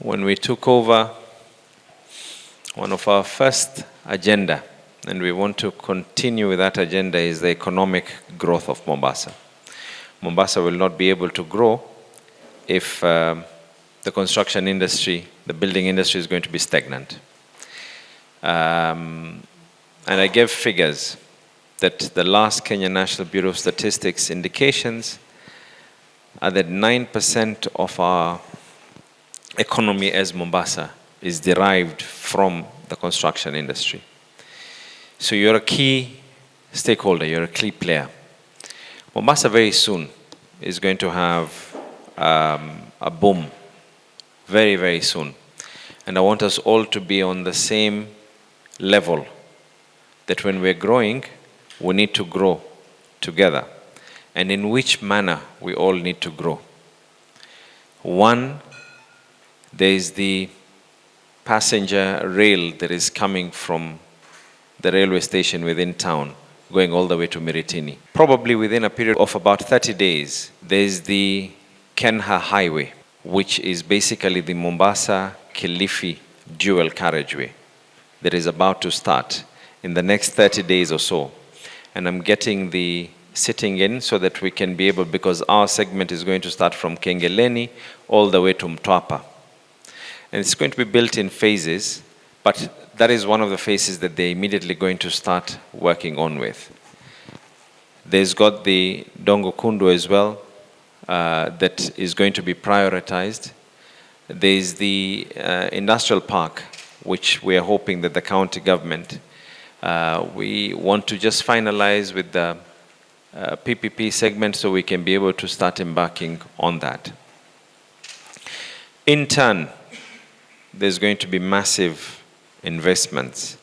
when we took over, one of our first agenda, and we want to continue with that agenda, is the economic growth of Mombasa. Mombasa will not be able to grow if the construction industry, the building industry is going to be stagnant. And I gave figures that the last Kenya National Bureau of Statistics indications are that 9% of our economy as Mombasa is derived from the construction industry. So you're a key stakeholder, you're a key player. Mombasa very soon is going to have a boom, very, very soon. And I want us all to be on the same level, that when we're growing, we need to grow together. And in which manner we all need to grow. One, there is the passenger rail that is coming from the railway station within town, going all the way to Miritini. Probably within a period of about 30 days, there is the Kenha Highway, which is basically the Mombasa-Kilifi dual carriageway that is about to start in the next 30 days or so. And I'm getting the sitting in so that we can be able, because our segment is going to start from Kengeleni all the way to Mtwapa. And it's going to be built in phases, but that is one of the phases that they're immediately going to start working on with. There's got the Dongo Kundu as well, that is going to be prioritized. There's the industrial park, which we are hoping that the county government, we want to just finalize with the PPP segment so we can be able to start embarking on that. In turn, there's going to be massive investments,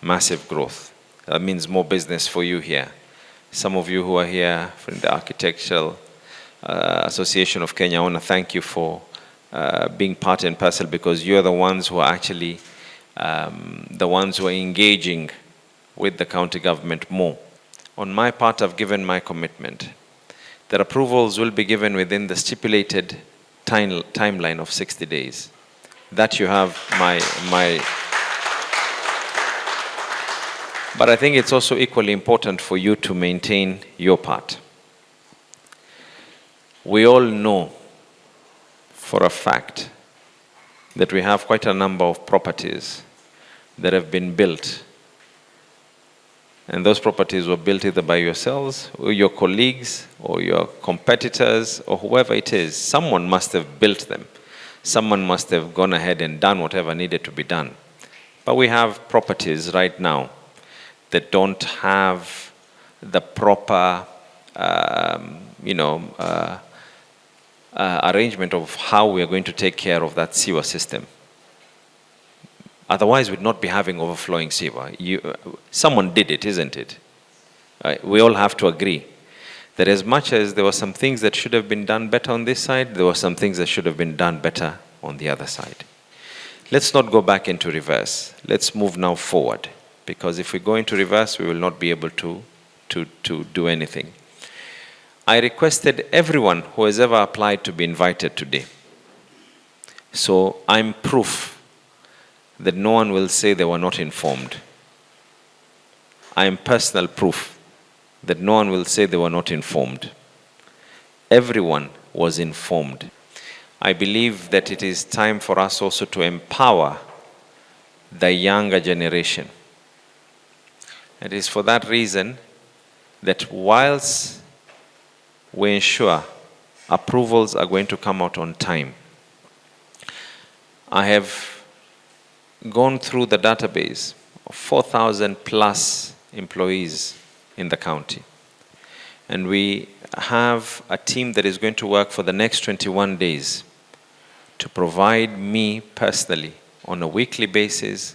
massive growth. That means more business for you here. Some of you who are here from the Architectural Association of Kenya, I want to thank you for being part and parcel, because you're the ones who are actually the ones who are engaging with the county government more. On my part, I've given my commitment that approvals will be given within the stipulated timeline of 60 days. That you have my. But I think it's also equally important for you to maintain your part. We all know for a fact that we have quite a number of properties that have been built. And those properties were built either by yourselves, or your colleagues, or your competitors, or whoever it is. Someone must have built them. Someone must have gone ahead and done whatever needed to be done. But we have properties right now that don't have the proper, arrangement of how we are going to take care of that sewer system. Otherwise, we'd not be having overflowing sewer. Someone did it, isn't it? We all have to agree that as much as there were some things that should have been done better on this side, there were some things that should have been done better on the other side. Let's not go back into reverse. Let's move now forward, because if we go into reverse, we will not be able to do anything. I requested everyone who has ever applied to be invited today. So I'm proof that no one will say they were not informed. I am personal proof that no one will say they were not informed. Everyone was informed. I believe that it is time for us also to empower the younger generation. It is for that reason that whilst we ensure approvals are going to come out on time, I have gone through the database of 4,000 plus employees in the county. And we have a team that is going to work for the next 21 days to provide me personally on a weekly basis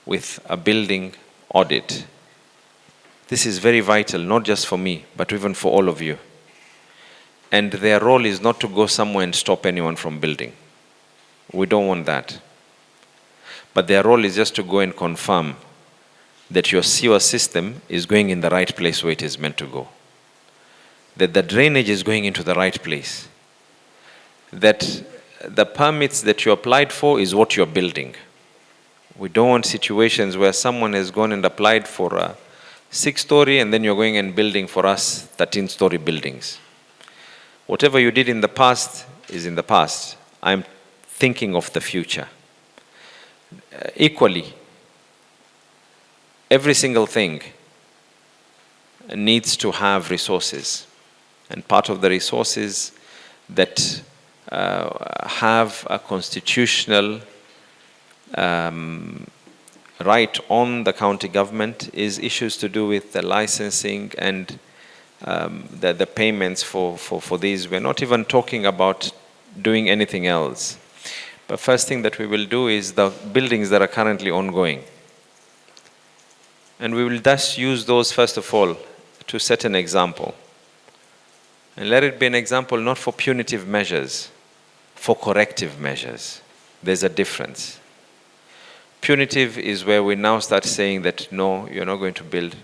with a building audit. This is very vital, not just for me, but even for all of you. And their role is not to go somewhere and stop anyone from building. We don't want that. But their role is just to go and confirm that your sewer system is going in the right place where it is meant to go. That the drainage is going into the right place. That the permits that you applied for is what you're building. We don't want situations where someone has gone and applied for a 6-story and then you're going and building for us 13-story buildings. Whatever you did in the past is in the past. I'm thinking of the future. Equally, every single thing needs to have resources. And part of the resources that have a constitutional right on the county government is issues to do with the licensing and the payments for these. We're not even talking about doing anything else. But first thing that we will do is the buildings that are currently ongoing. And we will thus use those first of all to set an example. And let it be an example not for punitive measures, for corrective measures. There's a difference. Punitive is where we now start saying that no, you're not going to build.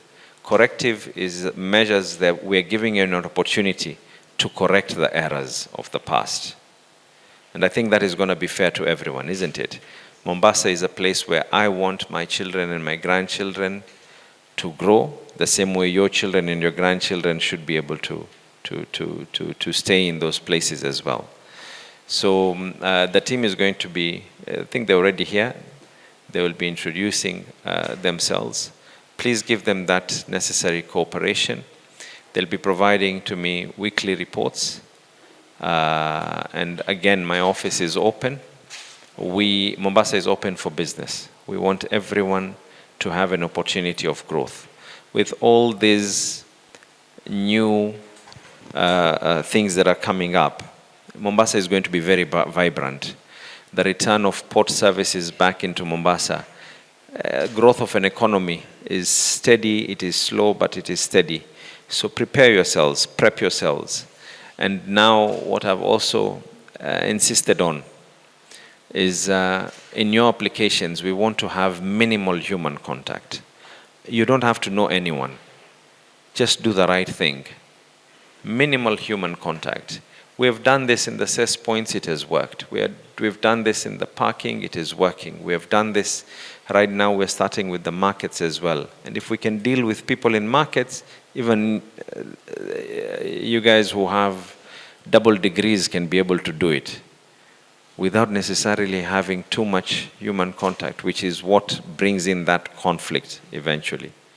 Corrective is measures that we're giving you an opportunity to correct the errors of the past. And I think that is going to be fair to everyone, isn't it? Mombasa is a place where I want my children and my grandchildren to grow the same way your children and your grandchildren should be able to stay in those places as well. So the team is going to be, I think they're already here. They will be introducing themselves. Please give them that necessary cooperation. They'll be providing to me weekly reports. And again, my office is open. Mombasa is open for business. We want everyone to have an opportunity of growth. With all these new things that are coming up, Mombasa is going to be very vibrant. The return of port services back into Mombasa, growth of an economy is steady, it is slow, but it is steady. So prepare yourselves, prep yourselves. And now what I've also insisted on is in your applications, we want to have minimal human contact. You don't have to know anyone. Just do the right thing. Minimal human contact. We have done this in the cess points, it has worked. We've done this in the parking, it is working. We have done this, right now we're starting with the markets as well. And if we can deal with people in markets, even you guys who have double degrees can be able to do it without necessarily having too much human contact, which is what brings in that conflict eventually.